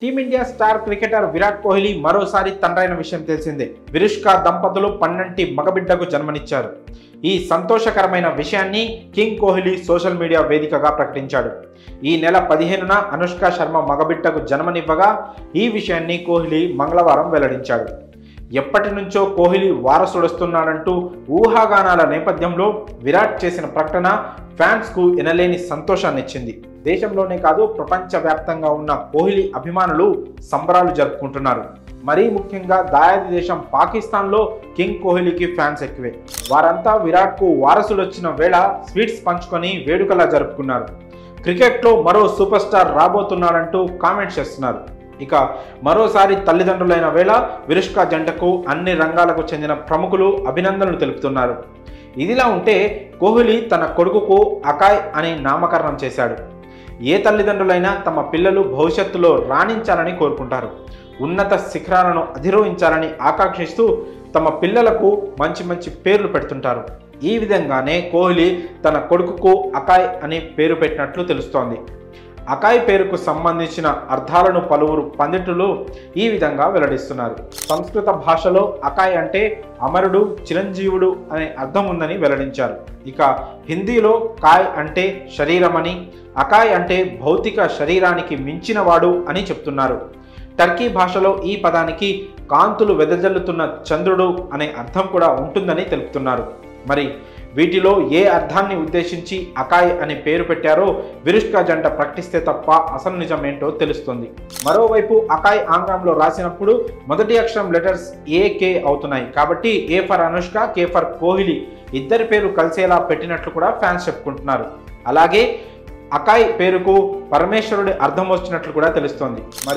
Team India star cricketer Virat Kohli మరోసారి తండ్రైన విషయం తెలిసిందే. విరుష్క దంపతులు పన్నంటి మగబిడ్డకు జన్మనిచ్చారు. ఈ సంతోషకరమైన విషయాన్ని కింగ్ కోహ్లీ సోషల్ మీడియా వేదికగా ప్రకటించాడు. ఈ నెల 15న అనుష్క శర్మ మగబిడ్డకు జన్మనివ్వగా ఈ విషయాన్ని కోహ్లీ మంగళవారం వెల్లడించాడు. ఎప్పటి నుంచో కోహ్లీ వారసుడొస్తున్నాడంటూ ఊహాగానాల నేపథ్యంలో విరాట్ చేసిన ప్రకటన ఫ్యాన్స్కు ఎనలేని సంతోషాన్నిచ్చింది. దేశంలోనే కాదు ప్రపంచవ్యాప్తంగా ఉన్న కోహ్లీ అభిమానులు సంబరాలు జరుపుకుంటున్నారు. మరీ ముఖ్యంగా దాయాది దేశం పాకిస్తాన్లో కింగ్ కోహ్లీకి ఫ్యాన్స్ ఎక్కువే. వారంతా విరాట్కు వారసులొచ్చిన వేళ స్వీట్స్ పంచుకొని వేడుకలా జరుపుకున్నారు. క్రికెట్లో మరో సూపర్ స్టార్ రాబోతున్నాడంటూ కామెంట్స్ చేస్తున్నారు. ఇక మరోసారి తల్లిదండ్రులైన వేళ విరుష్క జంటకు అన్ని రంగాలకు చెందిన ప్రముఖులు అభినందనలు తెలుపుతున్నారు. ఇదిలా ఉంటే కోహ్లీ తన కొడుకుకు అకాయ్ అని నామకరణం చేశాడు. ఏ తల్లిదండ్రులైనా తమ పిల్లలు భవిష్యత్తులో రాణించాలని కోరుకుంటారు. ఉన్నత శిఖరాలను అధిరోహించాలని ఆకాంక్షిస్తూ తమ పిల్లలకు మంచి మంచి పేర్లు పెడుతుంటారు. ఈ విధంగానే కోహ్లీ తన కొడుకుకు అకాయ్ అని పేరు పెట్టినట్లు తెలుస్తోంది. అకాయ్ పేరుకు సంబంధించిన అర్థాలను పలువురు పండితులు ఈ విధంగా వెల్లడిస్తున్నారు. సంస్కృత భాషలో అకాయ్ అంటే అమరుడు, చిరంజీవుడు అనే అర్థం ఉందని వెల్లడించారు. ఇక హిందీలో కాయ్ అంటే శరీరమని, అకాయ్ అంటే భౌతిక శరీరానికి మించినవాడు అని చెప్తున్నారు. టర్కీ భాషలో ఈ పదానికి కాంతులు వెదజల్లుతున్న చంద్రుడు అనే అర్థం కూడా ఉంటుందని తెలుపుతున్నారు. మరి వీటిలో ఏ అర్థాన్ని ఉద్దేశించి అకాయ్ అని పేరు పెట్టారో విరుష్క జంట ప్రకటిస్తే తప్ప అసలు నిజమేంటో తెలుస్తుంది. మరోవైపు అకాయ్ ఆంగ్లంలో రాసినప్పుడు మొదటి అక్షరం లెటర్స్ ఏకే అవుతున్నాయి. కాబట్టి A for Anushka, K for Kohli ఇద్దరి పేరు కలిసేలా పెట్టినట్లు కూడా ఫ్యాన్స్ చెప్పుకుంటున్నారు. అలాగే అకాయ్ పేరుకు పరమేశ్వరుడి అర్థం వచ్చినట్లు కూడా తెలుస్తోంది. మరి